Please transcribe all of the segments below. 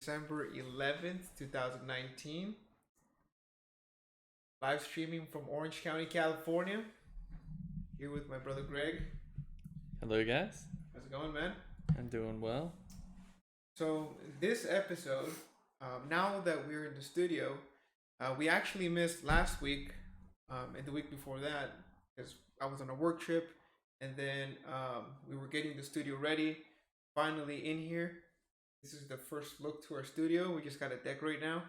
December 11th, 2019. Live streaming from Orange County, California. Here with my brother Greg. Hello, guys. How's it going, man? I'm doing well. So, this episode, now that we're in the studio, we actually missed last week and the week before that because I was on a work trip and then we were getting the studio ready. Finally, in here. This is the first look to our studio. We just got to decorate now.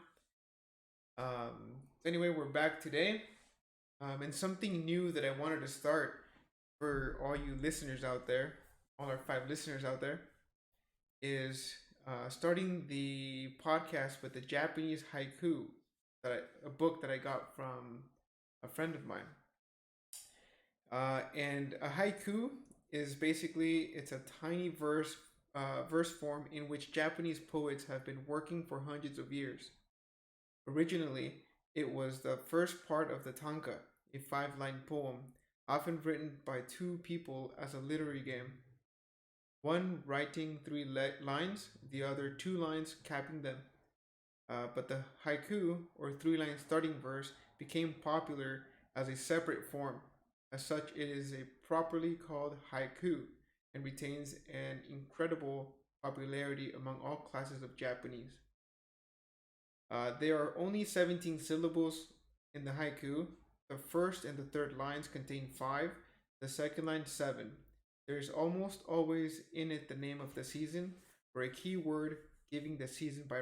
Anyway, we're back today. And something new that I wanted to start for all you listeners out there, all our 5 listeners out there, is starting the podcast with the Japanese haiku a book that I got from a friend of mine. And a haiku is basically it's a tiny verse form in which Japanese poets have been working for hundreds of years. Originally, it was the first part of the tanka, a 5-line poem, often written by 2 people as a literary game. One writing 3 lines, the other 2 lines capping them. But the haiku, or 3-line starting verse, became popular as a separate form. As such, it is a properly called haiku and retains an incredible popularity among all classes of Japanese. There are only 17 syllables in the haiku. The first and the third lines contain 5, the second line 7. There is almost always in it the name of the season or a key word giving the season by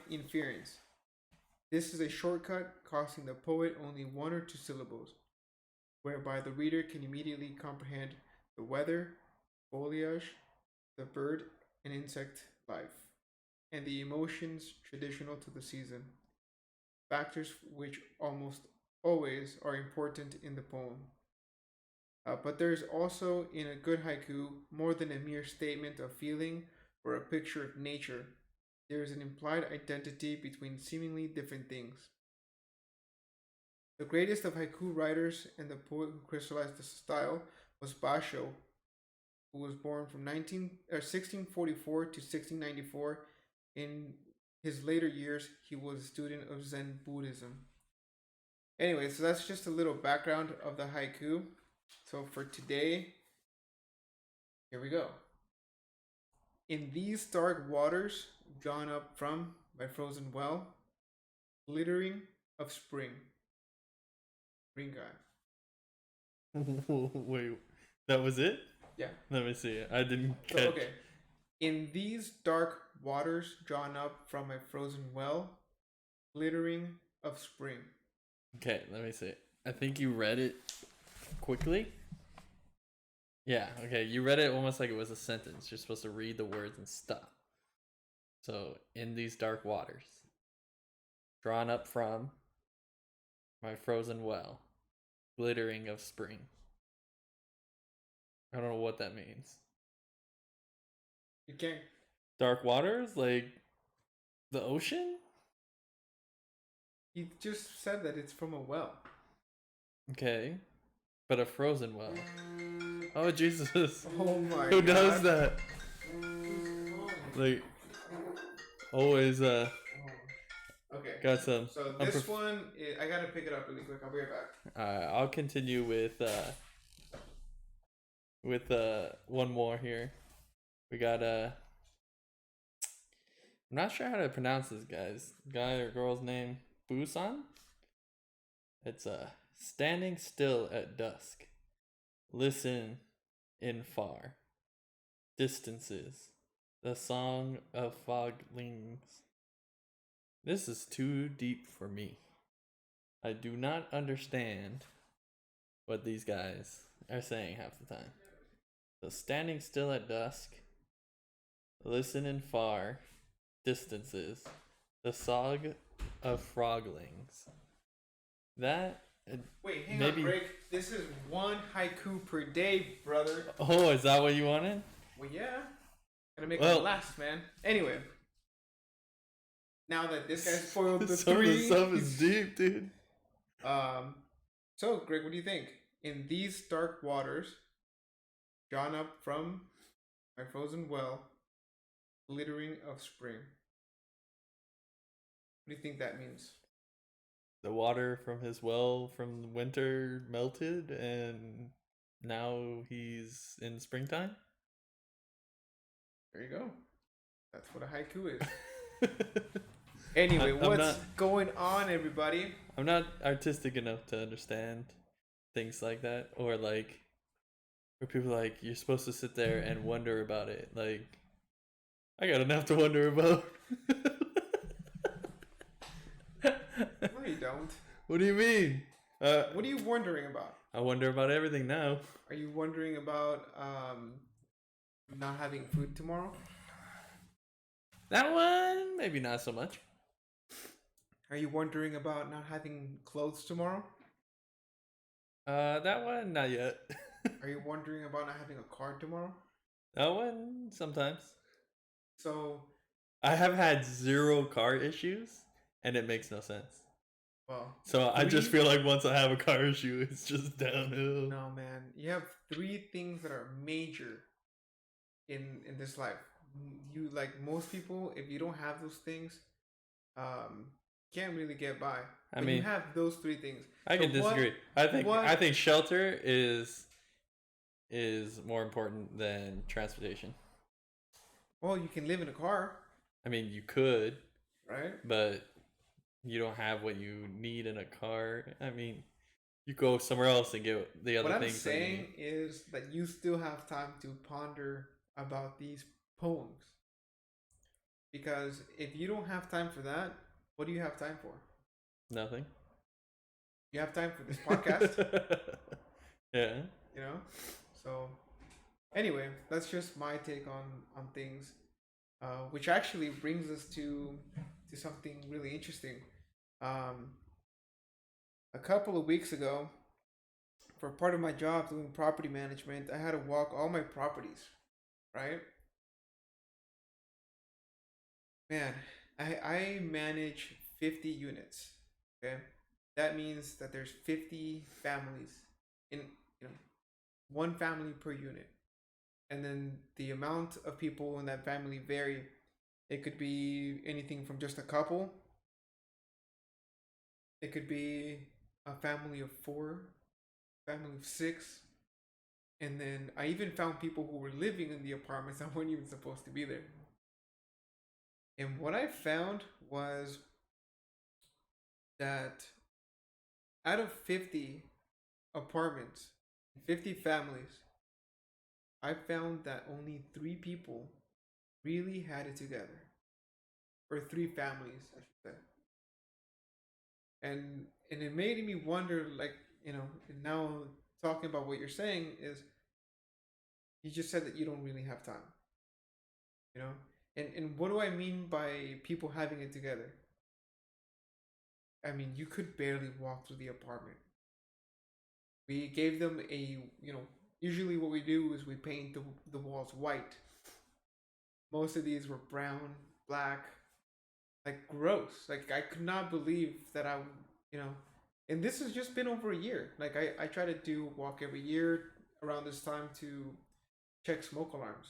inference. This is a shortcut costing the poet only 1 or 2 syllables, whereby the reader can immediately comprehend the weather, foliage, the bird and insect life, and the emotions traditional to the season, factors which almost always are important in the poem. But there is also in a good haiku more than a mere statement of feeling or a picture of nature. There is an implied identity between seemingly different things. The greatest of haiku writers and the poet who crystallized the style was Basho, who was born from 1644 to 1694. In his later years, he was a student of Zen Buddhism. Anyway, so that's just a little background of the haiku. So for today, here we go. In these dark waters, drawn up from my frozen well, glittering of spring. Green guy. Wait, that was it? Yeah. Let me see. I didn't catch. So, okay. In these dark waters, drawn up from my frozen well, glittering of spring. Okay, let me see. I think you read it quickly. Yeah, okay. You read it almost like it was a sentence. You're supposed to read the words and stop. So, in these dark waters, drawn up from my frozen well, glittering of spring. I don't know what that means. You can't. Dark waters? Like the ocean? He just said that it's from a well. Okay. But a frozen well. Oh, Jesus. Oh my Who god. does that? Like, always, Okay. got some. So this one, I gotta pick it up really quick. I'll be right back. I'll continue with one more here. We got, I'm not sure how to pronounce this guy or girl's name. Busan? It's, standing still at dusk. Listen in far distances. The song of foglings. This is too deep for me. I do not understand what these guys are saying half the time. So standing still at dusk. Listen in far distances. The song of froglings. That Wait, hang maybe... on, Greg. This is 1 haiku per day, brother. Oh, is that what you wanted? Well, yeah. Gotta make it last, man. Anyway. Now that this guy spoiled the 3. Some of the stuff is deep, dude. So, Greg, what do you think? In these dark waters, drawn up from my frozen well, glittering of spring. What do you think that means? The water from his well from the winter melted, and now he's in springtime. There you go. That's what a haiku is. Anyway, I'm what's not. going on, everybody? I'm not artistic enough to understand things like that, or like where people are like you're supposed to sit there and wonder about it. Like I got enough to wonder about. No, you don't. What do you mean? What are you wondering about? I wonder about everything now. Are you wondering about not having food tomorrow? That one, maybe not so much. Are you wondering about not having clothes tomorrow? That one, not yet. Are you wondering about not having a car tomorrow? That one, sometimes. So, I have had 0 car issues, and it makes no sense. well, So I just feel like once I have a car issue, it's just downhill. no, man. You have 3 things that are major in this life. You, like most people, if you don't have those things, can't really get by. I But mean, you have those 3 things. I can So what- disagree. I think shelter is more important than transportation. Well, you can live in a car, I mean, you could, right? but you don't have what you need in a car. I mean, you go somewhere else and get the other What I'm things that you saying need. is that you still have time to ponder about these poems. Because if you don't have time for that, what do you have time for? Nothing. You have time for this podcast, Yeah. you know? So, anyway, that's just my take on things, which actually brings us to something really interesting. A couple of weeks ago, for part of my job doing property management, I had to walk all my properties, right? Man, I manage 50 units. Okay, that means that there's 50 families in, you know, one family per unit, and then the amount of people in that family vary. It could be anything from just a couple. It could be a family of 4, family of 6, and then I even found people who were living in the apartments that weren't even supposed to be there. And what I found was that out of 50 apartments, 50 families, I found that only 3 people really had it together. Or 3 families, I should say. And it made me wonder, like, you know, and now talking about what you're saying is you just said that you don't really have time. You know? And what do I mean by people having it together? I mean, you could barely walk through the apartment. We gave them a, you know, usually what we do is we paint the walls white. Most of these were brown, black, like gross. Like I could not believe that I, you know, and this has just been over a year. Like I try to do walk every year around this time to check smoke alarms,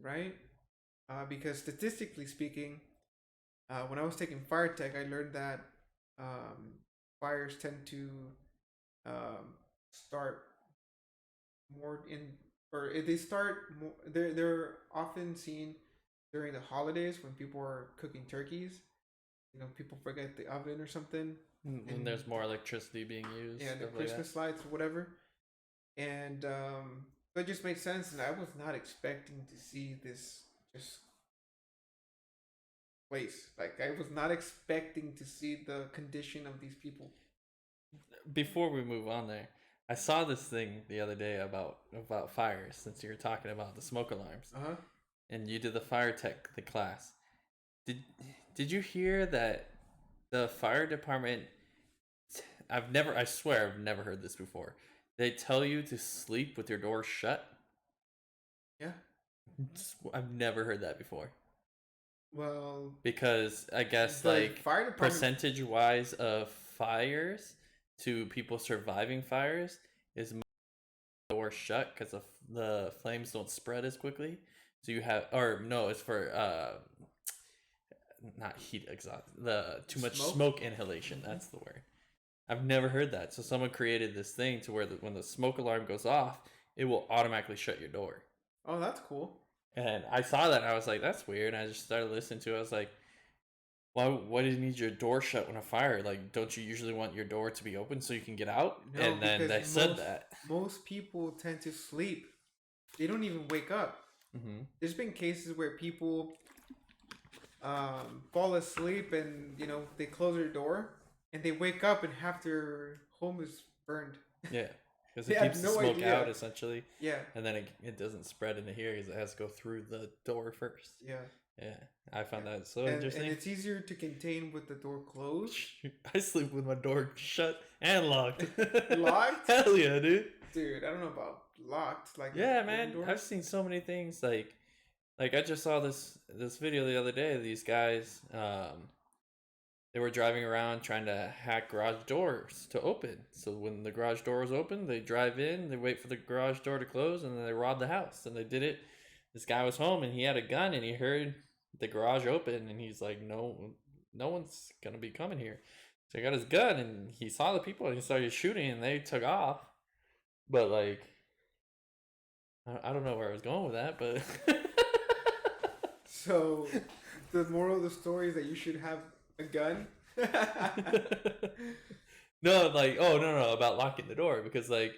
right? Because statistically speaking, when I was taking fire tech, I learned that fires tend to start more in, or if they start more, they're often seen during the holidays when people are cooking turkeys. You know, people forget the oven or something. And there's more electricity being used. Yeah, the stuff like that. Christmas lights or whatever. And that just makes sense. And I was not expecting to see this just place. Like I was not expecting to see the condition of these people. Before we move on there, I saw this thing the other day about fires, since you were talking about the smoke alarms. Uh-huh. And you did the fire tech, the class. Did you hear that the fire department, I swear I've never heard this before. They tell you to sleep with your door shut? Yeah. I've never heard that before. Well, because I guess the like fire department, percentage wise of fires to people surviving fires is door shut because the flames don't spread as quickly. So you have, or no, it's for not heat exhaust, the too much smoke inhalation. That's the word. I've never heard that. So someone created this thing to where when the smoke alarm goes off, it will automatically shut your door. Oh, that's cool. And I saw that and I was like, that's weird. And I just started listening to it. I was like, why do you need your door shut when a fire? Like, don't you usually want your door to be open so you can get out? No, and then they said that. Most people tend to sleep. They don't even wake up. Mm-hmm. There's been cases where people fall asleep and, they close their door and they wake up and half their home is burned. Yeah. Because it keeps the smoke out, essentially. Yeah. And then it doesn't spread into here because it has to go through the door first. Yeah. Yeah. I found that so interesting. And it's easier to contain with the door closed. I sleep with my door shut and locked. Locked? Hell yeah, dude. Dude, I don't know about locked. Like, yeah, man. I've seen so many things. Like I just saw this video the other day. These guys, they were driving around trying to hack garage doors to open. So when the garage door was open, they drive in, they wait for the garage door to close, and then they rob the house. And they did it. This guy was home, and he had a gun, and he heard the garage open, and he's like, no one's going to be coming here. So he got his gun, and he saw the people, and he started shooting, and they took off. But, like, I don't know where I was going with that, but... So, the moral of the story is that you should have a gun? No, like, oh, no, about locking the door. Because, like,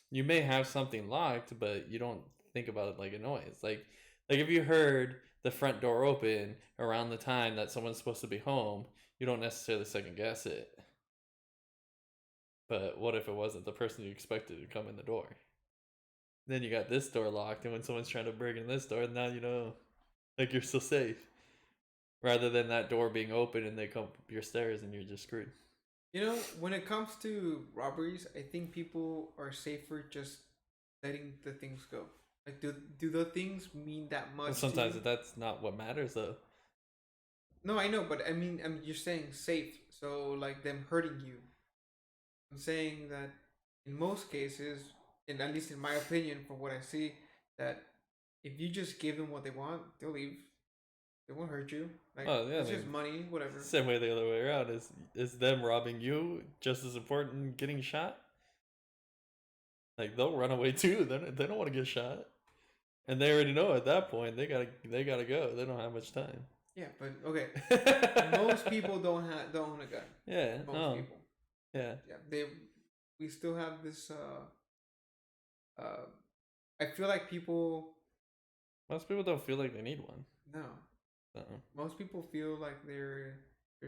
you may have something locked, but you don't think about it like a noise. Like if you heard the front door open around the time that someone's supposed to be home, you don't necessarily second guess it. But what if it wasn't the person you expected to come in the door? Then you got this door locked, and when someone's trying to break in this door, now you know, like, you're still safe. Rather than that door being open and they come up your stairs and you're just screwed. When it comes to robberies, I think people are safer just letting the things go. Like, do the things mean that much? Well, sometimes that's not what matters, though. No, I know, but I mean, you're saying safe, so like them hurting you. I'm saying that in most cases, and at least in my opinion, from what I see, that if you just give them what they want, they'll leave. They won't hurt you. Like, it's just money, whatever. Same way the other way around. Is them robbing you just as important than getting shot? Like, they'll run away too. They don't want to get shot, and they already know at that point they gotta go. They don't have much time. Yeah, but okay. Most people don't own a gun. Yeah. Most people. Yeah. Yeah. We still have this. I feel like people. Most people don't feel like they need one. No. Most people feel like they're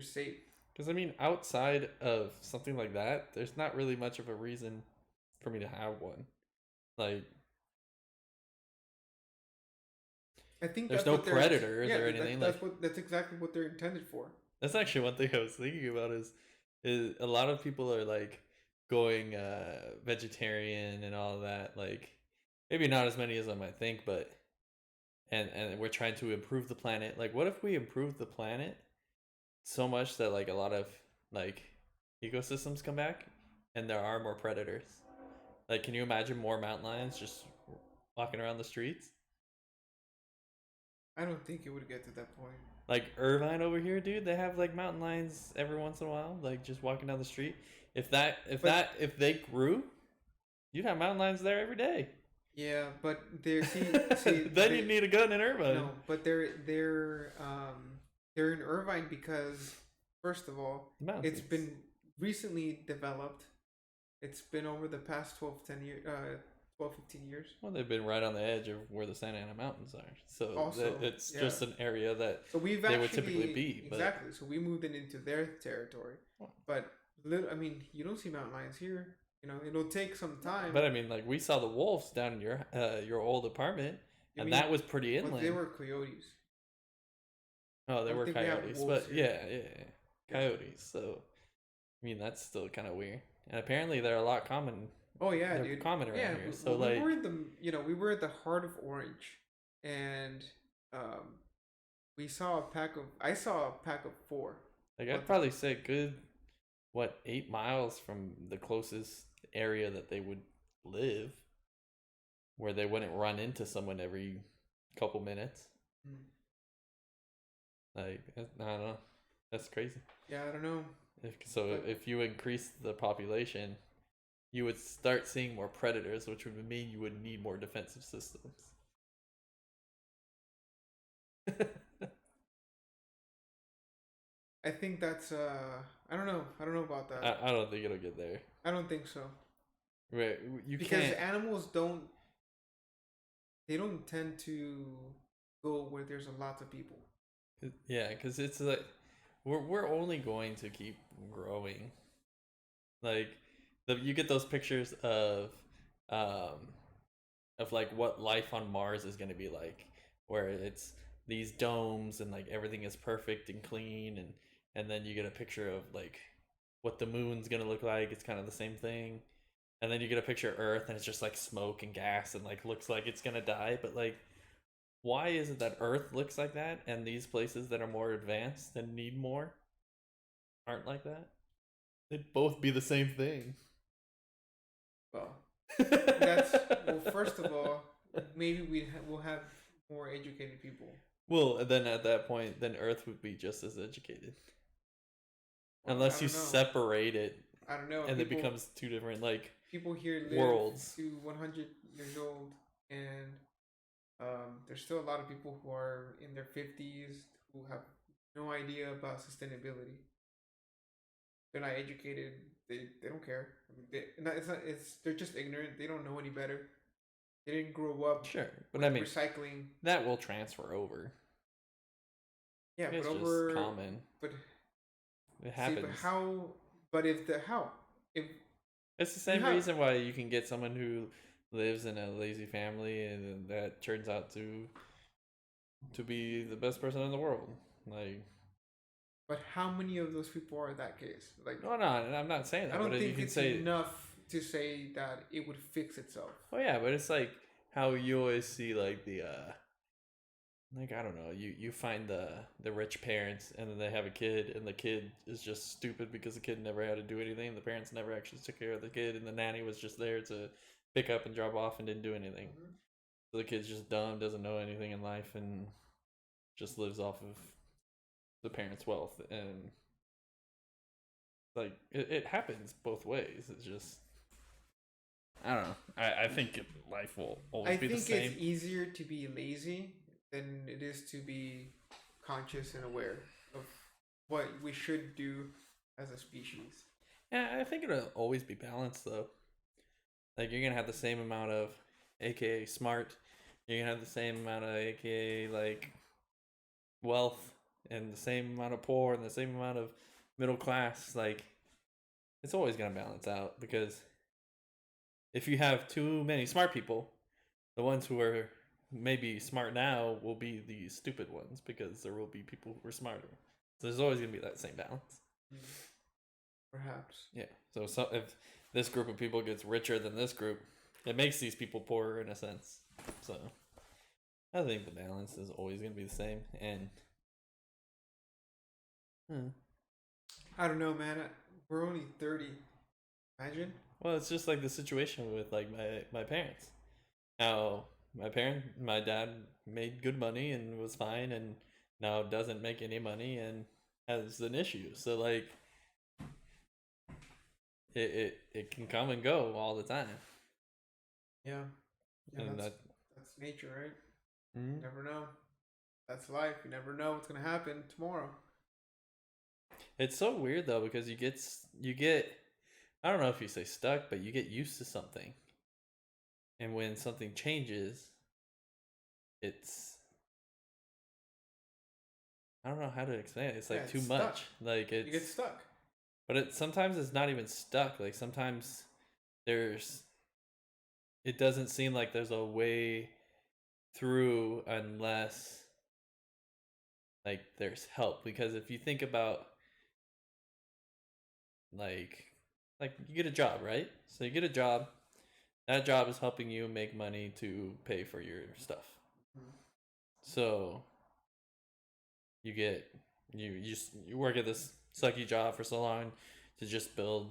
safe. Because I mean, outside of something like that, there's not really much of a reason for me to have one. Like, I think there's no predators or anything. That's exactly what they're intended for. That's actually one thing I was thinking about is a lot of people are like going vegetarian and all that. Like, maybe not as many as I might think, but and we're trying to improve the planet. Like, what if we improve the planet so much that like a lot of like ecosystems come back and there are more predators? Like, can you imagine more mountain lions just walking around the streets? I don't think it would get to that point. Like Irvine over here, dude, they have like mountain lions every once in a while, like just walking down the street. If they grew, you'd have mountain lions there every day. Yeah, but they're then you need a gun in Irvine. No, but they're in Irvine because, first of all, it's been recently developed. It's been over the past 15 years. Well, they've been right on the edge of where the Santa Ana Mountains are. So also, it's just an area that they would typically be. Exactly. So we moved it into their territory. But, you don't see mountain lions here. It'll take some time. But, I mean, like, we saw the wolves down in your old apartment, and that was pretty inland. But they were coyotes. Oh, they were coyotes. But, yeah. Coyotes. So, I mean, that's still kind of weird. And apparently they're a lot common. Oh yeah, they're dude. common around here. So we were in we were at the heart of Orange, and I saw a pack of 4. Like, I'd probably say good, 8 miles from the closest area that they would live, where they wouldn't run into someone every couple minutes. Mm. Like, I don't know. That's crazy. Yeah, I don't know. So if you increase the population, you would start seeing more predators, which would mean you would need more defensive systems. I think that's I don't know. I don't know about that. I don't think it'll get there. I don't think so. Right? You Because can't. animals they don't tend to go where there's a lot of people. Yeah, because it's like we're only going to keep growing. Like you get those pictures um of like what life on Mars is going to be like, where it's these domes and like everything is perfect and clean, and then you get a picture of like what the moon's going to look like. It's kind of the same thing. And then you get a picture of Earth and it's just like smoke and gas and like looks like it's going to die, but like why is it that Earth looks like that and these places that are more advanced and need more aren't like that? They'd both be the same thing. Well, that's well. First of all, maybe we'll have more educated people. Well, and then at that point, then Earth would be just as educated. Well, Unless you separate it. I don't know. And it becomes two different like people here live worlds to 100 years old, and there's still a lot of people who are in their 50s who have no idea about sustainability. They're not educated. They don't care. I mean, they're just ignorant. They don't know any better. They didn't grow up. Sure, but I mean recycling. That will transfer over. Yeah, it's but just common. But it happens. See, but how? But if it's the same reason why you can get someone who lives in a lazy family and that turns out to be the best person in the world. Like, but how many of those people are that case? Like, no, I'm not saying that. I don't but think you can it's say enough to say that it would fix itself. Oh yeah, but it's like how you always see like the like I don't know, you find the rich parents and then they have a kid and the kid is just stupid because the kid never had to do anything. The parents never actually took care of the kid and the nanny was just there to pick up and drop off and didn't do anything. Mm-hmm. So the kid's just dumb, doesn't know anything in life and just lives off of the parents' wealth, and like it happens both ways. It's just I don't know. I think life will always be the same. I think it's easier to be lazy than it is to be conscious and aware of what we should do as a species. Yeah, I think it'll always be balanced though. Like you're gonna have the same amount of AKA smart. You're gonna have the same amount of AKA like wealth and the same amount of poor and the same amount of middle class. Like it's always gonna balance out because if you have too many smart people, the ones who are maybe smart now will be the stupid ones because there will be people who are smarter. So there's always going to be that same balance. Perhaps. Yeah. So if this group of people gets richer than this group, it makes these people poorer in a sense. So I think the balance is always going to be the same. And I don't know, man. We're only 30. Imagine. Well, it's just like the situation with like my parents. Now my dad made good money and was fine, and now doesn't make any money and has an issue. So like it can come and go all the time. Yeah, and that's nature, right? Mm-hmm. You never know. That's life. You never know what's gonna happen tomorrow. It's so weird though because you get I don't know if you say stuck, but you get used to something. And when something changes, it's I don't know how to explain it. It's like too much. Like you get stuck. But sometimes it's not even stuck. Like sometimes it doesn't seem like there's a way through unless like there's help. Because if you think about like you get a job, right? So you get a job. That job is helping you make money to pay for your stuff. Mm-hmm. So you work at this sucky job for so long to just build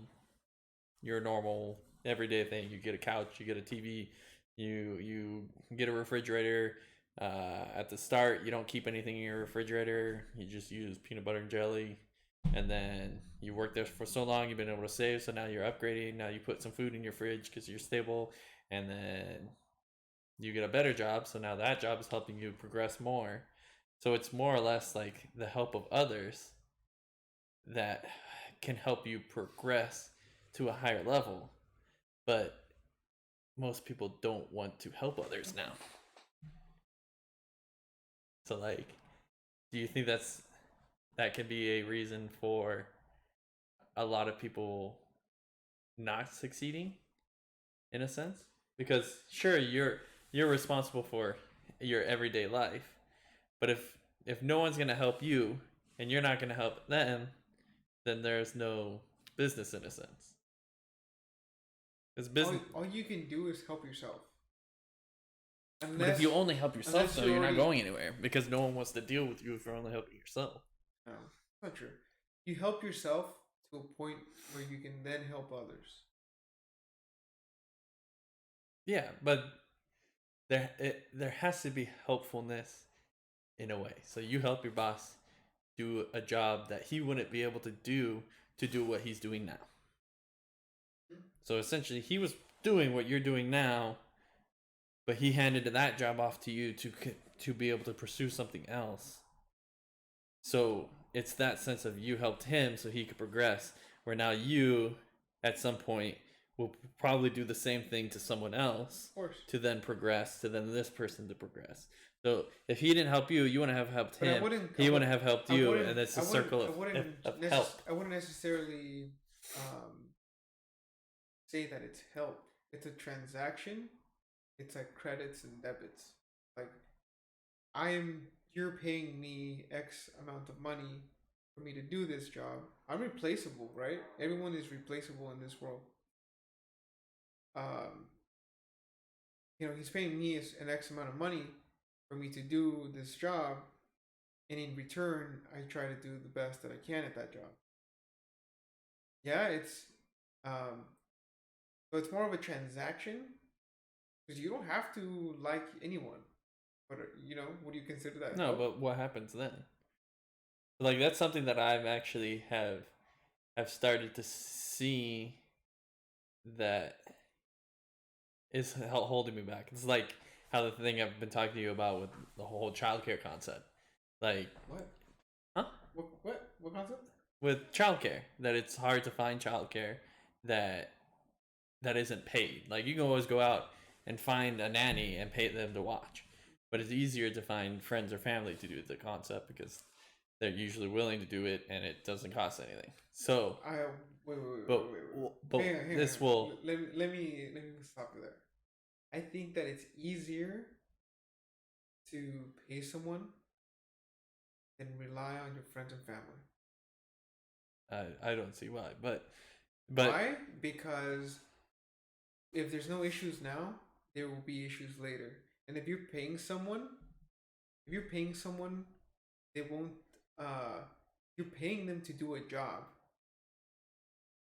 your normal everyday thing. You get a couch, you get a TV, you get a refrigerator, At the start, you don't keep anything in your refrigerator. You just use peanut butter and jelly. And then you work there for so long, you've been able to save. So now you're upgrading. Now you put some food in your fridge because you're stable. And then you get a better job. So now that job is helping you progress more. So it's more or less like the help of others that can help you progress to a higher level. But most people don't want to help others now. So like, do you think that could be a reason for a lot of people not succeeding in a sense? Because sure, you're responsible for your everyday life, but if no one's gonna help you and you're not gonna help them, then there's no business in a sense. It's business. All you can do is help yourself. But if you only help yourself, though, you're not already, going anywhere because no one wants to deal with you if you're only helping yourself. no, not true. You help yourself to a point where you can then help others. Yeah, but there has to be helpfulness in a way. So you help your boss do a job that he wouldn't be able to do what he's doing now. So essentially, he was doing what you're doing now, but he handed that job off to you to be able to pursue something else. So it's that sense of you helped him so he could progress, where now you, at some point, will probably do the same thing to someone else Of course. to then progress, to then this person to progress. So if he didn't help you, you wouldn't have helped him. He wouldn't have helped you, and it's a circle of help. I wouldn't necessarily say that it's help. It's a transaction. It's like credits and debits. Like you're paying me X amount of money for me to do this job. I'm replaceable, right? Everyone is replaceable in this world. He's paying me an X amount of money for me to do this job, and in return, I try to do the best that I can at that job. Yeah, so it's more of a transaction because you don't have to like anyone, but would you consider that? No, but what happens then? Like that's something that I've actually have started to see that is holding me back. It's like how the thing I've been talking to you about with the whole childcare concept. Like what? Huh? What concept? With childcare, that it's hard to find childcare that isn't paid. Like you can always go out and find a nanny and pay them to watch, but it's easier to find friends or family to do the concept because they're usually willing to do it and it doesn't cost anything. So wait. But hang on. this will let me stop you there. I think that it's easier to pay someone than rely on your friends and family. I don't see why, but why? Because if there's no issues now, there will be issues later. And if you're paying someone, they won't. You're paying them to do a job,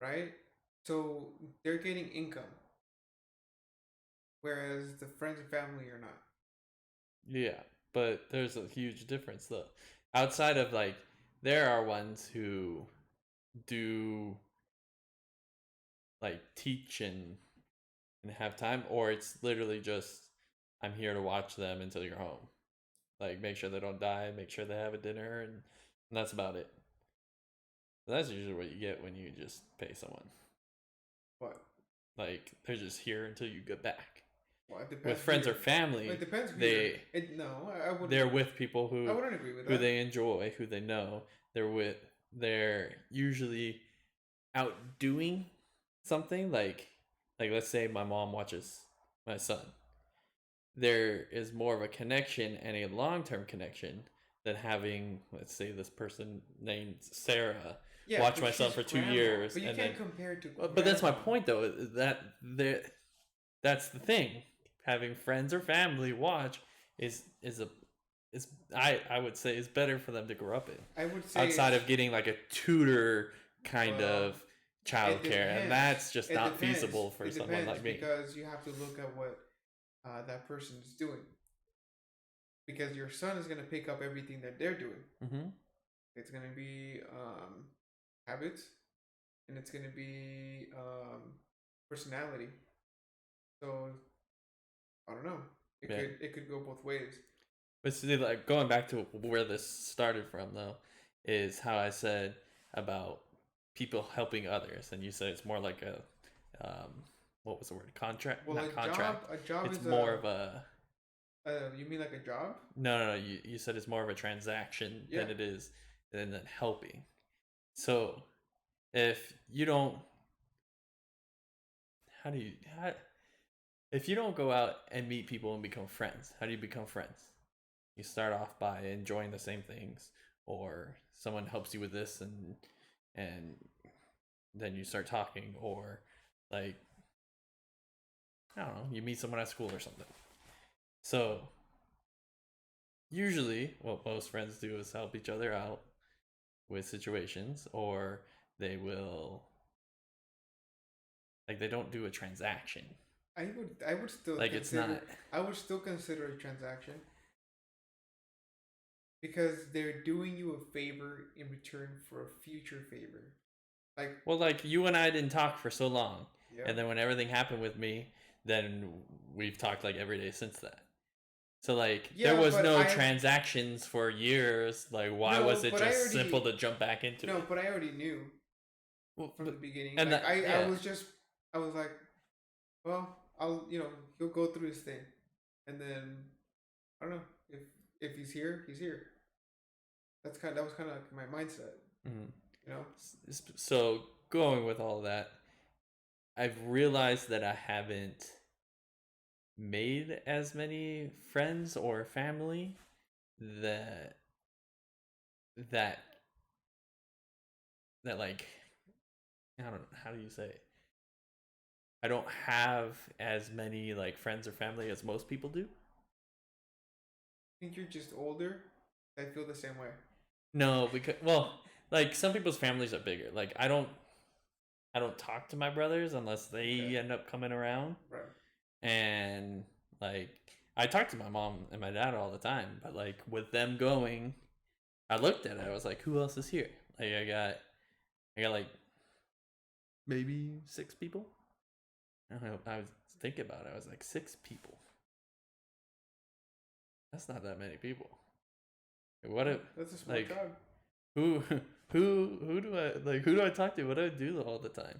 right? So they're getting income, whereas the friends and family are not. Yeah, but there's a huge difference though. Outside of like, there are ones who do like teach and have time, or it's literally just I'm here to watch them until you're home. Like make sure they don't die, make sure they have a dinner, and that's about it. That's usually what you get when you just pay someone. What? Like they're just here until you get back. Well, it depends with friends or family, it depends. I wouldn't. They're with people who I wouldn't agree with who they enjoy, who they know. They're usually out doing something. Like let's say my mom watches my son. There is more of a connection and a long-term connection than having, let's say, this person named Sarah watch my son for 2 years. But you can't compare to. But that's my point, though. That's the thing. Having friends or family watch I would say is better for them to grow up in. I would say outside of getting like a tutor kind of childcare, and that's just not feasible for someone like me. Because you have to look at what that person is doing. because your son is gonna pick up everything that they're doing. Mm-hmm. It's gonna be habits, and it's gonna be personality. So I don't know. Yeah. It could go both ways. But see, like going back to where this started from, though, is how I said about people helping others, and you said it's more like a, what was the word? Contract? Well, Not contract. a job It's is more of a. you mean like a job? No. You said it's more of a transaction Yeah. than it is than helping. So if you don't, how do you how, if you don't go out and meet people and become friends, how do you become friends? You start off by enjoying the same things, or someone helps you with this, and then you start talking, or like I don't know, you meet someone at school or something. So usually, what most friends do is help each other out with situations, or they will like they don't do a transaction. I would still Like it's not. I would still consider a transaction because they're doing you a favor in return for a future favor. Like, Well, like you and I didn't talk for so long, yeah. and then when everything happened with me, then we've talked like every day since that. So like Yeah, there was but no transactions for years. Like why No, was it but I just already simple to jump back into no, it? but I already knew Well, from the beginning. and Like that I yeah. was just I was like, well, I'll he'll go through his thing, and then I don't know if he's here, he's here. That was kind of like my mindset, Mhm. you know. So going with all that, I've realized that I haven't made as many friends or family that that that like I don't know, how do you say it? I don't have as many like friends or family as most people do. I think you're just older. I feel the same way. No, because well, like some people's families are bigger. Like I don't talk to my brothers unless they Okay. end up coming around. Right. And like I talk to my mom and my dad all the time, but like with them going, I looked at it. I was like, who else is here? Like I got like maybe 6 people. I don't know. I was thinking about it. I was like 6 people. That's not that many people. What if That's a small like tribe. who who do I talk to? What do I do all the time?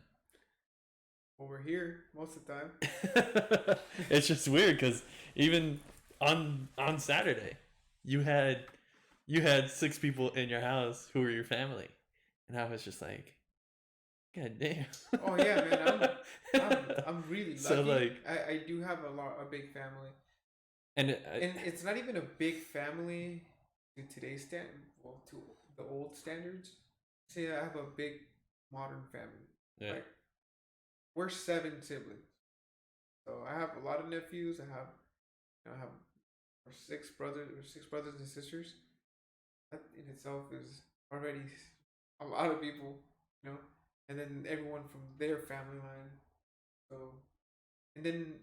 Well, we're here most of the time. It's just weird because even on Saturday, you had 6 people in your house who were your family, and I was just like, God damn. Oh yeah, man, I'm really lucky. So like, I do have a big family, and and it's not even a big family to today's well, to the old standards. Say I have a big modern family. yeah. Like we're 7 siblings, so I have a lot of nephews. I have 6 brothers and sisters. That in itself is already a lot of people, you know. And then everyone from their family line. So, and then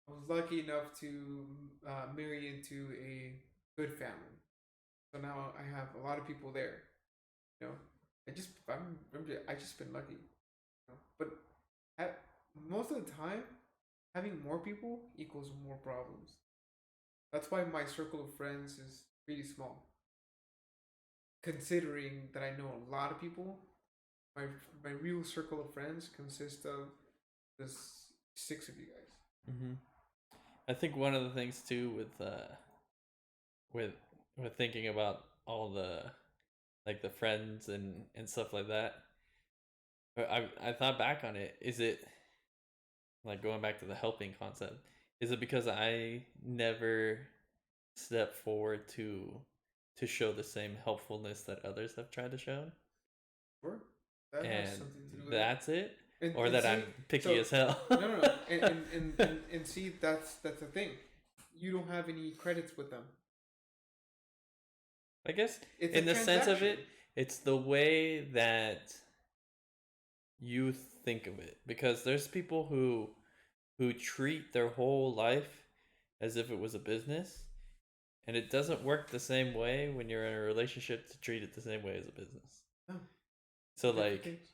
I was lucky enough to marry into a good family. So now I have a lot of people there. You know, I just been lucky. You know? But at, most of the time, having more people equals more problems. That's why my circle of friends is really small. Considering that I know a lot of people, my my real circle of friends consists of this 6 of you guys. Mm-hmm. I think one of the things too with with thinking about all the like the friends and stuff like that. I thought back on it. Is it like going back to the helping concept? Is it because I never stepped forward to show the same helpfulness that others have tried to show? Sure, that has And something to do with that's it? Or and that see, I'm picky so as hell? no, and see, that's the thing. You don't have any credits with them. I guess It's a in the sense of transaction. it, it's the way that you think of it. Because there's people who treat their whole life as if it was a business, And it doesn't work the same way when you're in a relationship to treat it the same way as a business. No, So different like things.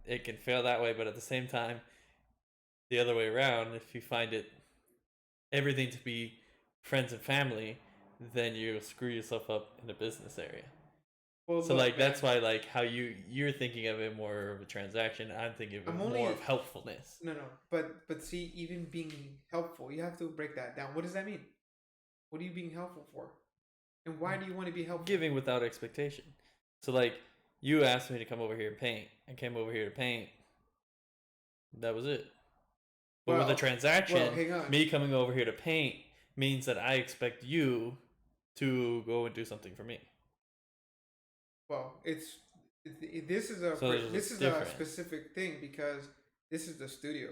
it can fail that way, but at the same time, the other way around, if you find it everything to be friends and family, then you screw yourself up in a business area. Well, So look, like man, that's why like how you're thinking of it more of a transaction, I'm thinking of I'm it only more of helpfulness. no, but see, even being helpful, you have to break that down. What does that mean? What are you being helpful for? And why do you want to be helpful? Giving without expectation. So like you asked me to come over here and paint. I came over here to paint. That was it. But with a transaction, hang on. me coming over here to paint means that I expect you to go and do something for me. Well, this is a So there's this is a difference. specific thing because this is the studio,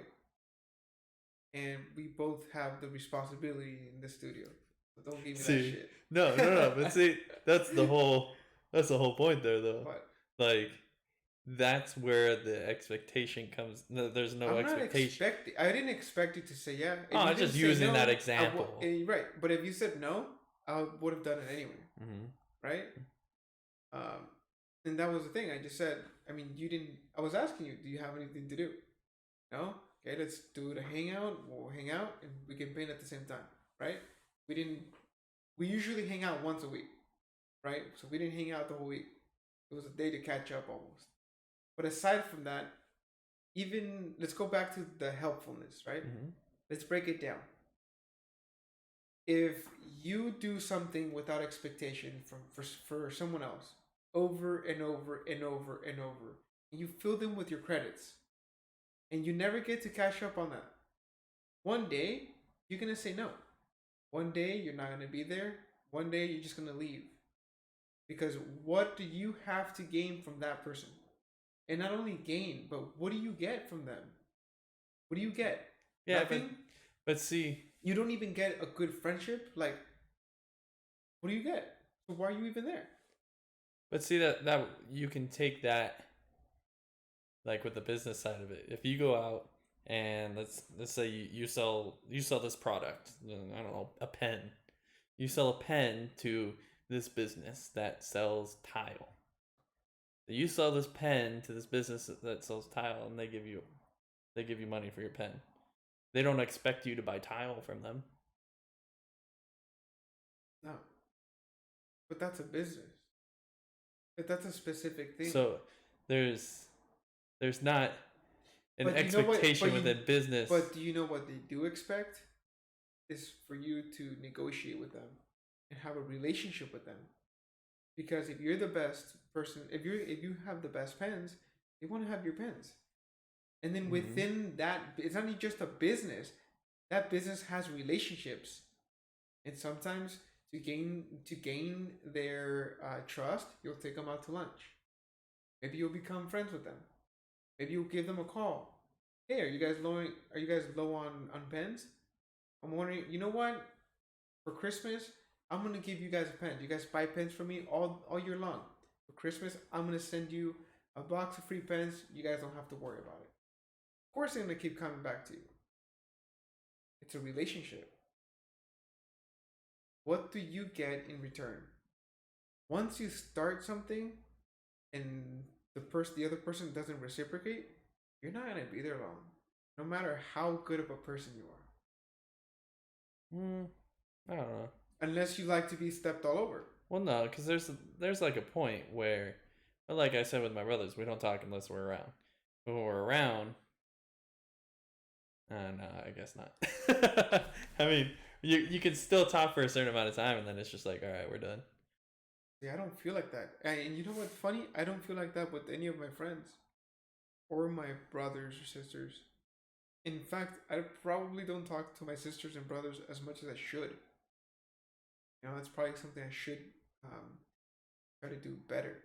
and we both have the responsibility in the studio. So don't give me that See, shit. no. But see, that's the whole point there, though. But Like, that's where the expectation comes. No, there's no I'm not expectation. expecting. I didn't expect you to say yeah. If Oh, you I'm just didn't say using no, that I example. right, but if you said no, I would have done it anyway, Mm-hmm. right? And that was the thing. I just said. I mean, you didn't. I was asking you, do you have anything to do? No. Okay, let's do the hangout. We'll hang out and we can paint at the same time, right? We didn't. We usually hang out once a week, right? So we didn't hang out the whole week. It was a day to catch up almost. But aside from that, even let's go back to the helpfulness, right? Mm-hmm. Let's break it down. If you do something without expectation for someone else over and over and over and over, and you fill them with your credits, and you never get to cash up on that, one day you're gonna say no. One day you're not gonna be there. One day you're just gonna leave. Because what do you have to gain from that person? And not only gain, but what do you get from them? What do you get? Yeah, Nothing? but see, You don't even get a good friendship? Like, what do you get? So why are you even there? that you can take that like with the business side of it. If you go out and let's say you sell this product, I don't know, a pen. You sell a pen to this business that sells tile. You sell this pen to this business that sells tile, and they give you money for your pen. They don't expect you to buy tile from them. No. But that's a business. But that's a specific thing. So there's not an But you know what- expectation but you- within business. But do you know what they do expect? Is for you to negotiate with them and have a relationship with them. Because if you're the best person, if you have the best pens, they want to have your pens. And then within that, it's not just a business. That business has relationships, and sometimes to gain their trust, you'll take them out to lunch. Maybe you'll become friends with them. Maybe you'll give them a call. Hey, are you guys low on pens? I'm wondering. You know what? For Christmas, I'm gonna give you guys a pen. You guys buy pens from me all year long. For Christmas, I'm gonna send you a box of free pens. You guys don't have to worry about it. Of course, they're gonna keep coming back to you. It's a relationship. What do you get in return? Once you start something, and the other person doesn't reciprocate, you're not gonna be there long, no matter how good of a person you are. I don't know. Unless you like to be stepped all over. Well, no, because there's like a point where, like I said with my brothers, we don't talk unless we're around. When we're around, no, I guess not. I mean, you can still talk for a certain amount of time, and then it's just like, all right, we're done. Yeah, I don't feel like that. And you know what's funny? I don't feel like that with any of my friends or my brothers or sisters. In fact, I probably don't talk to my sisters and brothers as much as I should. You know, that's probably something I should try to do better.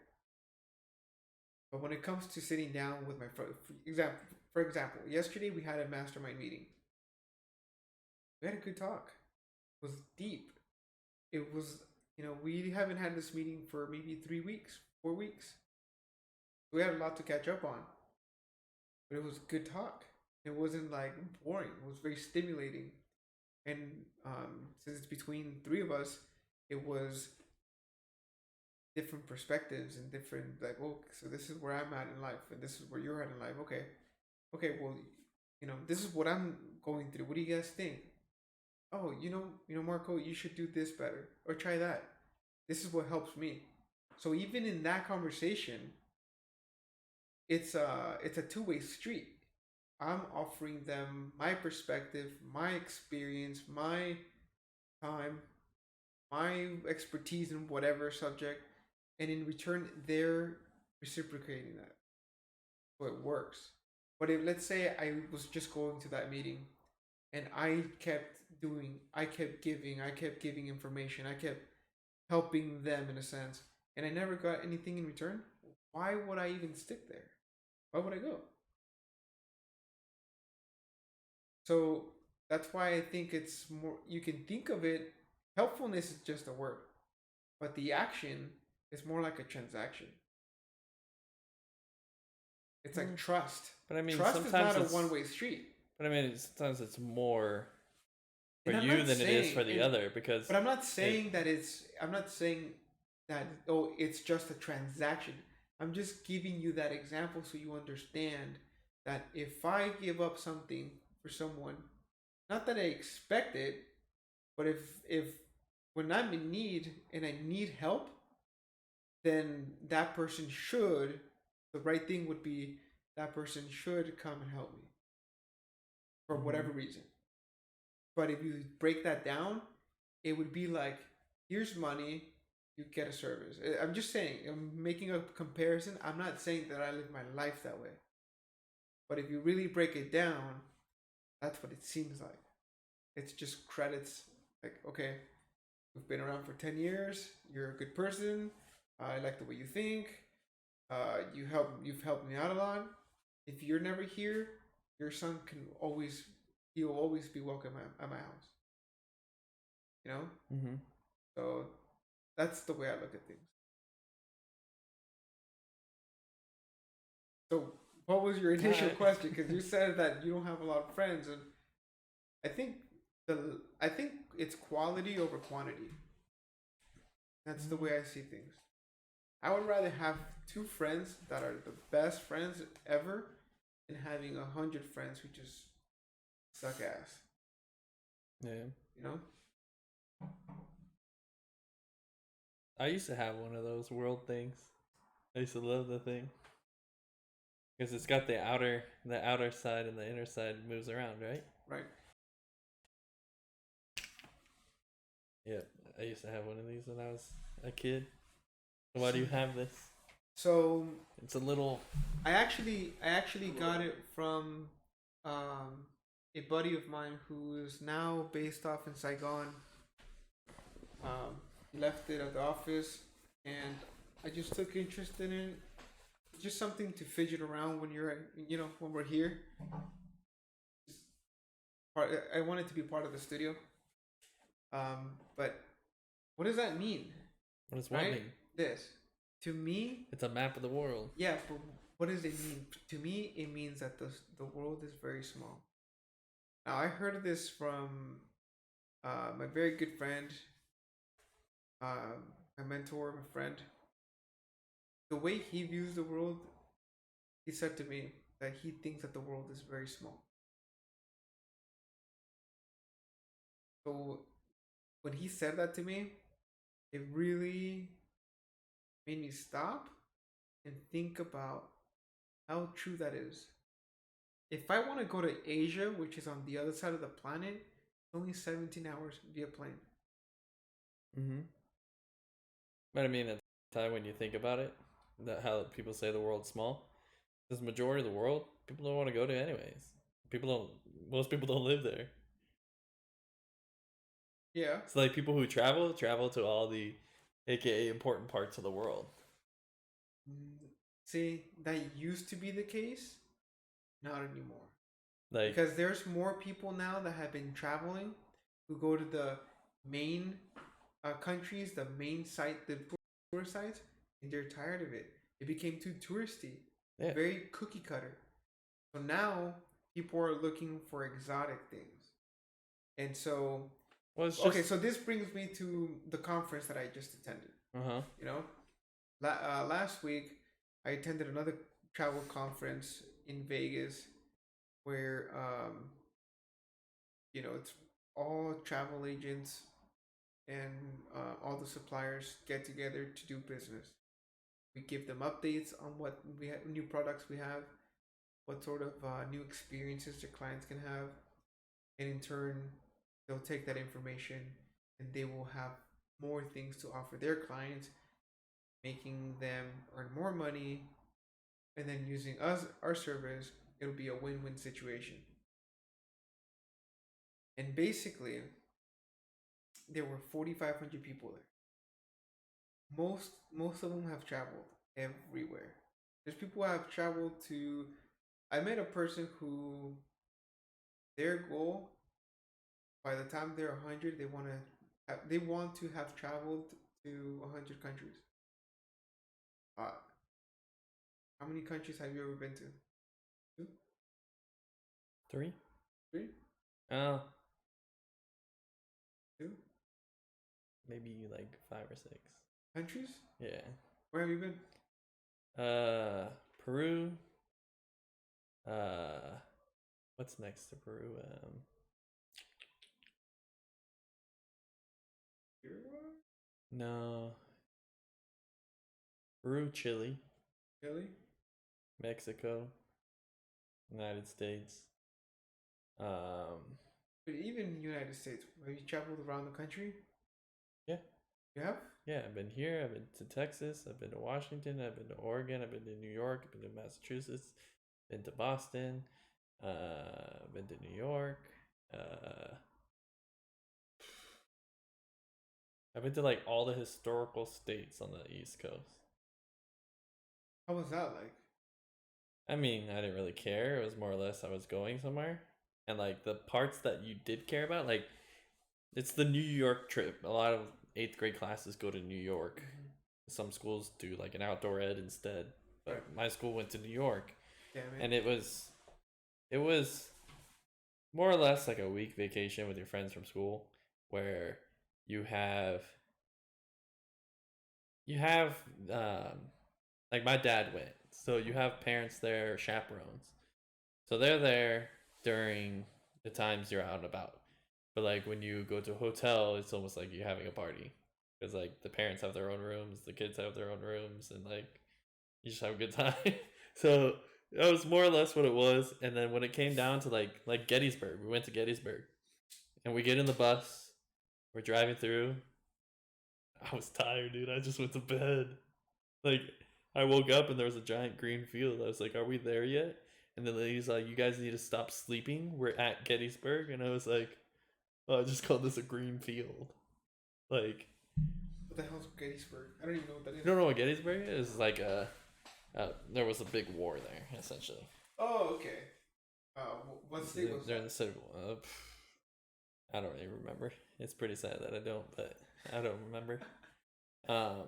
But when it comes to sitting down with my friends, for example, yesterday we had a mastermind meeting. We had a good talk. It was deep. It was, we haven't had this meeting for maybe 3 weeks, 4 weeks. We had a lot to catch up on. But it was good talk. It wasn't like boring. It was very stimulating. And since it's between three of us, It was different perspectives and different, like, oh, so this is where I'm at in life, and this is where you're at in life. Okay, well, this is what I'm going through. What do you guys think? Oh, Marco, you should do this better or try that. This is what helps me. So even in that conversation, it's a two-way street. I'm offering them my perspective, my experience, my time, my expertise in whatever subject, and in return, they're reciprocating that. So it works. But if, let's say, I was just going to that meeting and I kept giving information, I kept helping them in a sense, and I never got anything in return, why would I even stick there? Why would I go? So that's why I think it's more, you can think of it, helpfulness is just a word, but the action is more like a transaction. It's like trust. But I mean, Trust is sometimes not a it's one-way street. But I mean, sometimes it's more for And I'm you not than it is for saying, the other because but I'm not saying that I'm not saying that, oh, it's just a transaction. I'm just giving you that example so you understand that if I give up something for someone, not that I expect it, but if when I'm in need and I need help, then that person should, the right thing would be, that person should come and help me for whatever reason. But if you break that down, it would be like, here's money, you get a service. I'm just saying, I'm making a comparison. I'm not saying that I live my life that way. But if you really break it down, that's what it seems like. It's just credits. Like, okay, we've been around for 10 years. You're a good person. I like the way you think. You've helped me out a lot. If you're never here, your son he'll always be welcome at my house. Mm-hmm. So that's the way I look at things. So what was your initial question? Because you said that you don't have a lot of friends, and I think I think it's quality over quantity. That's the way I see things. I would rather have 2 friends that are the best friends ever than having 100 friends who just suck ass. Yeah. You know? I used to have one of those world things. I used to love the thing because it's got the outer side and the inner side moves around, right? Right. Yeah, I used to have one of these when I was a kid. Why do you have this? So It's a little. I actually got it from a buddy of mine who is now based off in Saigon. He left it at the office, and I just took interest in it. Just something to fidget around when when we're here. I wanted to be part of the studio. But what does that mean? What does what Right? mean? This, to me, It's a map of the world. yeah, but what does it mean? To me, it means that the world is very small. Now, I heard this from my very good friend, my mentor, my friend. The way he views the world, he said to me that he thinks that the world is very small. So when he said that to me, it really made me stop and think about how true that is. If I want to go to Asia, which is on the other side of the planet, it's only 17 hours via plane. Mm-hmm. But I mean, at the time when you think about it, that how people say the world's small, this majority of the world, people don't want to go to anyways. Most people don't live there. Yeah. It's like people who travel to all the AKA important parts of the world. See, that used to be the case, not anymore. Like, Because there's more people now that have been traveling who go to the main countries, the main site, the tourist sites, and they're tired of it. It became too touristy, yeah. very cookie cutter. So now people are looking for exotic things. And so Well, it's Okay, just. so this brings me to the conference that I just attended. Uh huh. You know, last week I attended another travel conference in Vegas where it's all travel agents and all the suppliers get together to do business. We give them updates on what we have, new products we have, what sort of new experiences their clients can have, and in turn, they'll take that information and they will have more things to offer their clients, making them earn more money, and then using us, our service, it'll be a win-win situation. And basically, there were 4,500 people there. Most of them have traveled everywhere. There's people who have traveled to. I met a person who their goal by the time they're 100, they want to have traveled to 100 countries. Uh, how many countries have you ever been to? Two, Three. three, Oh, two maybe like 5 or 6. countries? Yeah. Where have you been? Peru. Uh, what's next to Peru? Uruguay, No. Peru, Chile, Chile. Mexico, United States. Um, But even United States, have you traveled around the country? yeah, You have? yeah. I've been here. I've been to Texas. I've been to Washington. I've been to Oregon. I've been to New York. I've been to Massachusetts. Been to Boston. Been to New York. Uh, I've been to like all the historical states on the East Coast. How was that like? I mean, I didn't really care. It was more or less I was going somewhere. And like the parts that you did care about, like it's the New York trip. A lot of eighth grade classes go to New York. Mhm. Some schools do like an outdoor ed instead. But Right. my school went to New York. Damn it. And it was more or less like a week vacation with your friends from school where you have you have um like my dad went. So you have parents there, chaperones. So they're there during the times you're out and about. But like when you go to a hotel, it's almost like you're having a party. Because like the parents have their own rooms, the kids have their own rooms, and like you just have a good time. So that was more or less what it was. And then when it came down to like Gettysburg, we went to Gettysburg. And we get in the bus, we're driving through. I was tired, dude. I just went to bed. Like I woke up and there was a giant green field. I was like, "Are we there yet?" And the lady's like, "You guys need to stop sleeping. We're at Gettysburg." And I was like, "Oh, I just called this a green field." Like, What the hell's Gettysburg? I don't even know what that you is. don't know what Gettysburg is? Like there was a big war there, essentially. Oh, okay. What state was During that? the Civil War. I don't even remember. It's pretty sad that I don't, but I don't remember. Um,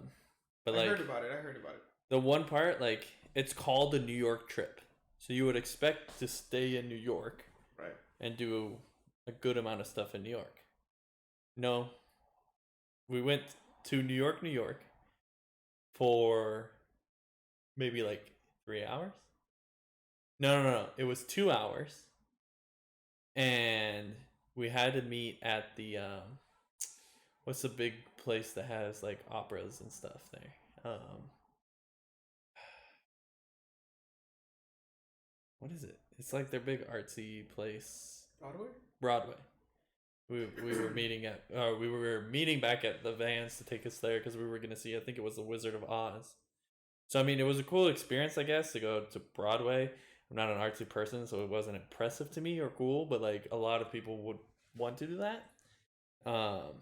but I like heard about it. I heard about it. the one part, like it's called the New York trip, so you would expect to stay in New York Right. and do a good amount of stuff in New York. No, we went to New York, New York for maybe like 3 hours. No, no, no, no. It was 2 hours, and we had to meet at the what's the big place that has like operas and stuff there? What is it? It's like their big artsy place. Broadway? Broadway. We were meeting at we were meeting back at the Vans to take us there because we were gonna see, I think it was the Wizard of Oz. So I mean it was a cool experience, I guess, to go to Broadway. I'm not an artsy person, so it wasn't impressive to me or cool, but like a lot of people would want to do that. Um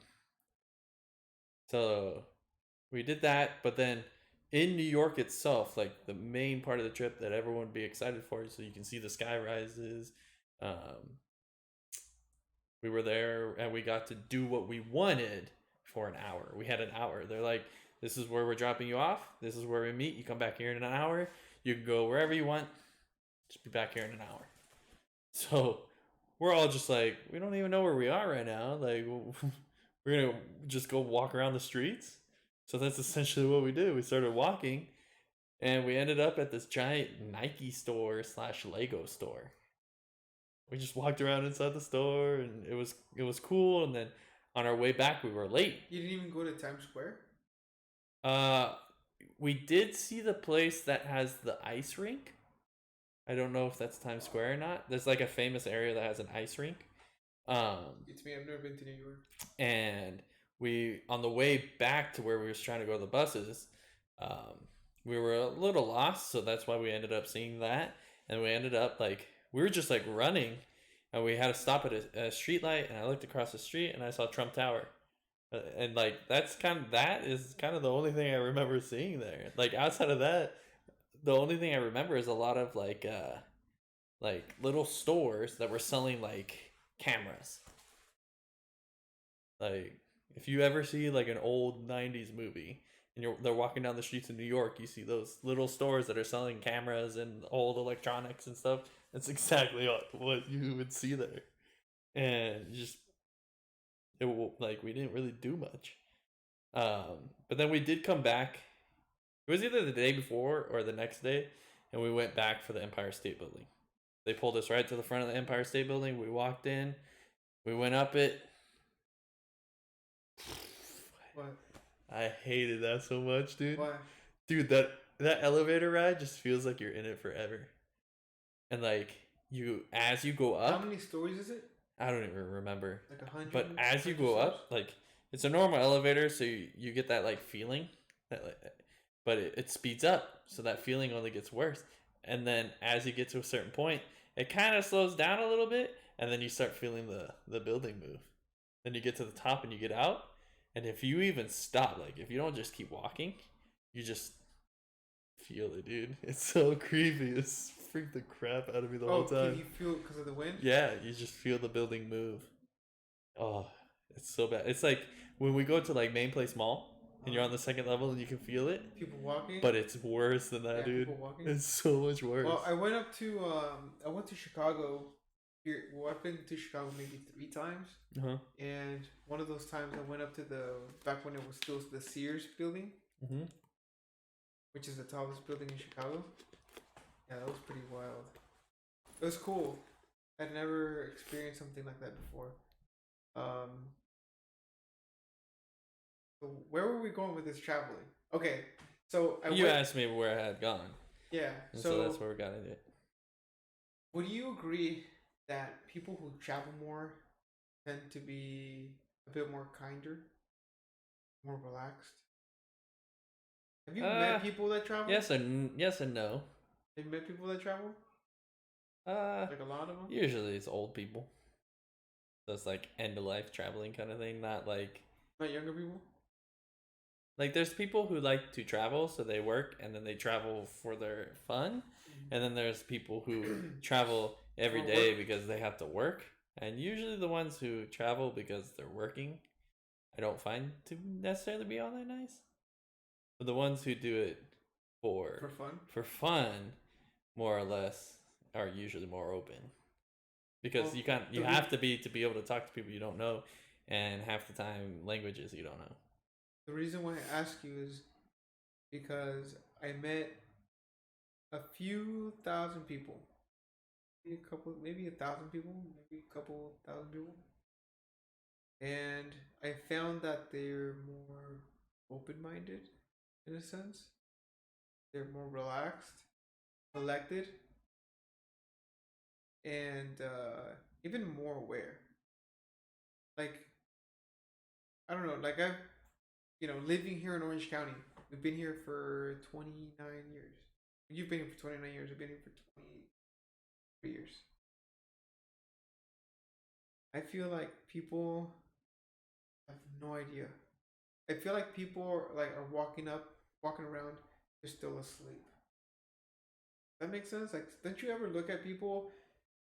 so we did that, but then in New York itself, like the main part of the trip that everyone would be excited for, so you can see the sky rises. Um, we were there and we got to do what we wanted for an hour. We had an hour. They're like, "This is where we're dropping you off. This is where we meet. You come back here in an hour. You can go wherever you want. Just be back here in an hour." So we're all just like, we don't even know where we are right now. Like, we're gonna just go walk around the streets. So that's essentially what we did. We started walking, and we ended up at this giant Nike store slash Lego store. We just walked around inside the store, and it was cool. And then on our way back, we were late. You didn't even go to Times Square? Uh, we did see the place that has the ice rink. I don't know if that's Times Square or not. There's like a famous area that has an ice rink. It's me. I've never been to New York. And we, on the way back to where we was trying to go to the buses, we were a little lost, so that's why we ended up seeing that. And we ended up like, we were just like running, and we had to stop at a street light, and I looked across the street and I saw Trump Tower. And like that is kind of the only thing I remember seeing there. Like outside of that, the only thing I remember is a lot of like little stores that were selling like cameras. Like if you ever see like an old 90s movie and they're walking down the streets of New York, you see those little stores that are selling cameras and old electronics and stuff. That's exactly what you would see there. And just like we didn't really do much. But then we did come back. It was either the day before or the next day, and we went back for the Empire State Building. They pulled us right to the front of the Empire State Building. We walked in, we went up it. What? I hated that so much, dude. Why? Dude, that elevator ride just feels like you're in it forever. And like as you go up, how many stories is it? I don't even remember. Like 100. But as you go up, like it's a normal elevator, so you get that like feeling that like, but it speeds up, so that feeling only gets worse. And then as you get to a certain point, it kind of slows down a little bit, and then you start feeling the building move. Then you get to the top and you get out, and if you even stop, like if you don't just keep walking, you just feel it, dude. It's so creepy. It's freaked the crap out of me the whole time. Can you feel it because of the wind? Yeah, you just feel the building move. Oh, it's so bad. It's like when we go to like Main Place Mall and you're on the second level and you can feel it. People walking. But it's worse than that, dude. People walking. It's so much worse. Well, I went to Chicago. Here, well, I've been to Chicago maybe 3 times. Uh-huh. And one of those times I went up to back when it was still the Sears building, which is the tallest building in Chicago. Yeah, that was pretty wild. It was cool. I'd never experienced something like that before. So where were we going with this traveling? Okay, so you asked me where I had gone. Yeah, and so that's where we got into it. Would you agree that people who travel more tend to be a bit more kinder, more relaxed? Have you met people that travel? Yes and no. Have you met people that travel? Like a lot of them? Usually it's old people. So it's like end of life traveling kind of thing, not younger people? Like there's people who like to travel, so they work and then they travel for their fun. And then there's people who travel every day because they have to work. And usually the ones who travel because they're working, I don't find to necessarily be all that nice. But the ones who do it for fun, more or less, are usually more open. Because you have to be able to talk to people you don't know, and half the time languages you don't know. The reason why I ask you is because I met a few thousand people, maybe 1,000 people, maybe a couple thousand people, and I found that they're more open-minded in a sense. They're more relaxed, collected, and even more aware. Like, I don't know, like living here in Orange County, we've been here for 29 years. You've been here for 29 years. I've been here for 23 years. I feel like people have no idea. I feel like people are walking around, they're still asleep. That makes sense? Like, don't you ever look at people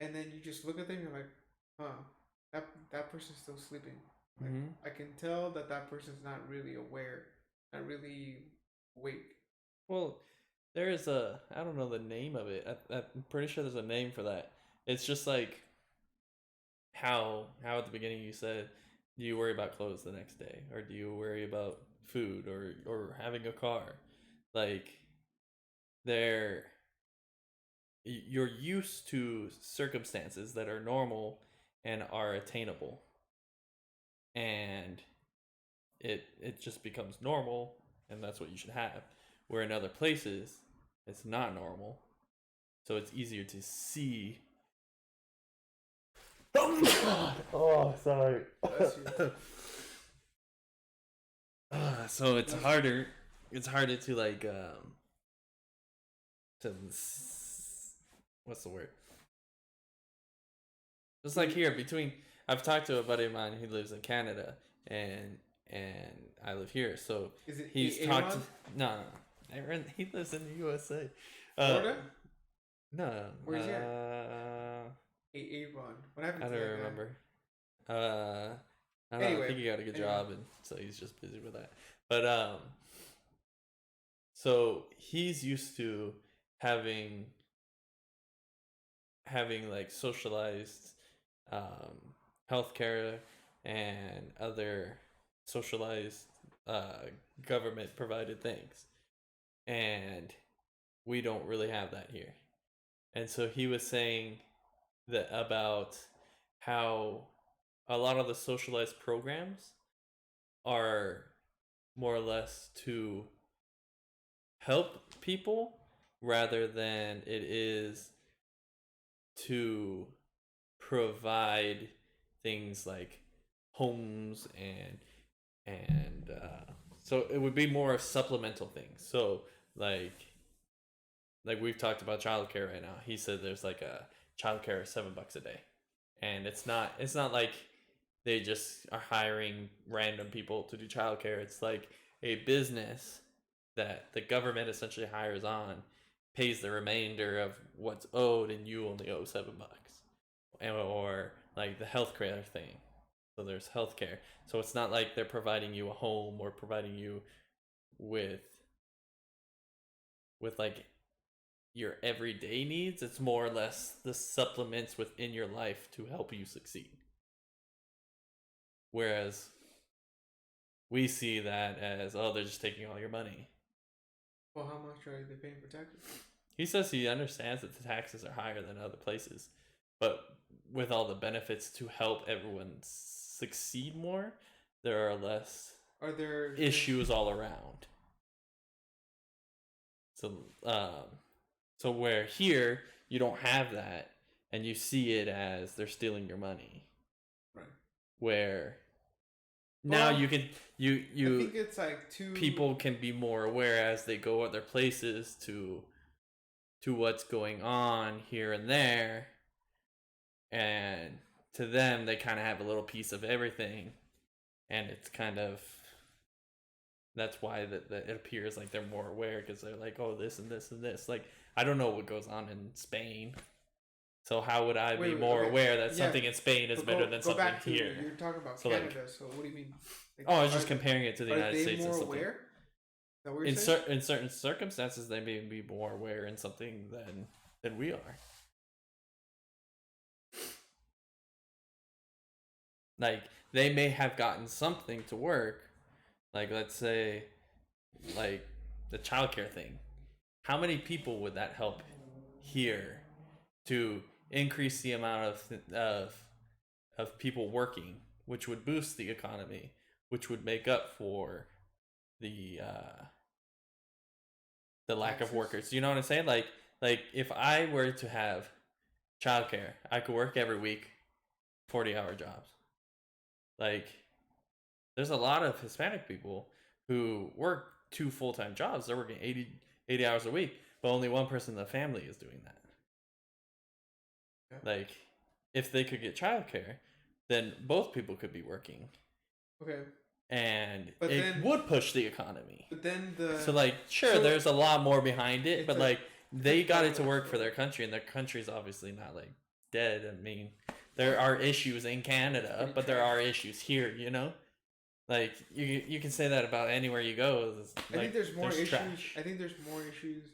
and then you just look at them and you're like, huh, that person's still sleeping. Like, I can tell that person's not really aware, not really awake. Well, there is I don't know the name of it. I'm pretty sure there's a name for that. It's just like at the beginning you said, do you worry about clothes the next day, or do you worry about food, or having a car? Like, they're you're used to circumstances that are normal and are attainable, and it just becomes normal, and that's what you should have. Where in other places it's not normal, so it's easier to see. Oh, sorry. So it's harder. It's harder to like what's the word? Just like here between, I've talked to a buddy of mine who lives in Canada, and I live here, so Is it he's Aaron? talked. No, he lives in the USA. Florida? No. Where's he at? Avon. What happened I to don't that guy? remember. I don't know. I Anyway, think he got a good job, and so he's just busy with that. But so he's used to having like socialized healthcare and other socialized government provided things, and we don't really have that here. And so he was saying that about how a lot of the socialized programs are more or less to help people rather than it is to provide things like homes and so it would be more of supplemental things. So like we've talked about childcare right now. He said there's like a childcare $7 a day, and it's not like they just are hiring random people to do childcare. It's like a business that the government essentially hires on, pays the remainder of what's owed, and you only owe $7. Or like the healthcare thing. So there's healthcare. So it's not like they're providing you a home or providing you with like your everyday needs. It's more or less the supplements within your life to help you succeed. Whereas we see that as, oh, they're just taking all your money. Well, how much are they paying for taxes? He says he understands that the taxes are higher than other places, but with all the benefits to help everyone succeed more, there are less issues all around. So, so where here you don't have that, and you see it as they're stealing your money. Right. Where now you can I think it's like people can be more aware as they go other places to what's going on here and there, and to them they kind of have a little piece of everything, and it's kind of, that's why that it appears like they're more aware, because they're like, oh, this and this and this. Like, I don't know what goes on in Spain, so how would I be more aware that something in Spain is better than something here? You're talking about so Canada, like, so what do you mean? Like, I was just comparing it to the United States. Are they more aware? Is that what you're saying? In certain circumstances, they may be more aware in something than we are. Like, they may have gotten something to work, like, let's say, like the childcare thing. How many people would that help here to increase the amount of people working, which would boost the economy, which would make up for the lack of workers? You know what I'm saying? Like if I were to have childcare, I could work every week 40-hour jobs. Like, there's a lot of Hispanic people who work 2 full-time jobs. They're working 80 hours a week, but only one person in the family is doing that. Yeah. Like, if they could get childcare, then both people could be working. Okay. And it would push the economy. But then so like, sure, there's a lot more behind it, but like, they got it to work for their country, and their country's obviously not like dead. I mean, there are issues in Canada, but there are issues here, you know? Like, you can say that about anywhere you go. I think there's more issues. Trash. I think there's more issues.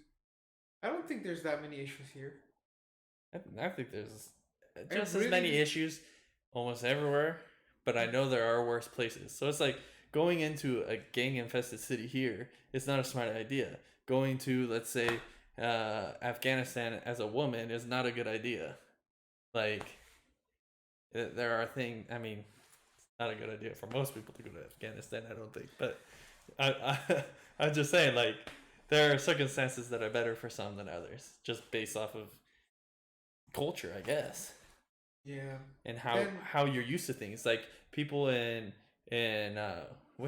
I don't think there's that many issues here. I think there's just as many issues almost everywhere, but I know there are worse places. So it's like going into a gang infested city here is not a smart idea. Going to, let's say, Afghanistan as a woman is not a good idea. Like, there are things, I mean, it's not a good idea for most people to go to Afghanistan, I don't think. But I'm just saying, like, there are circumstances that are better for some than others, just based off of culture, I guess, Yeah. and Then how you're used to things. Like people in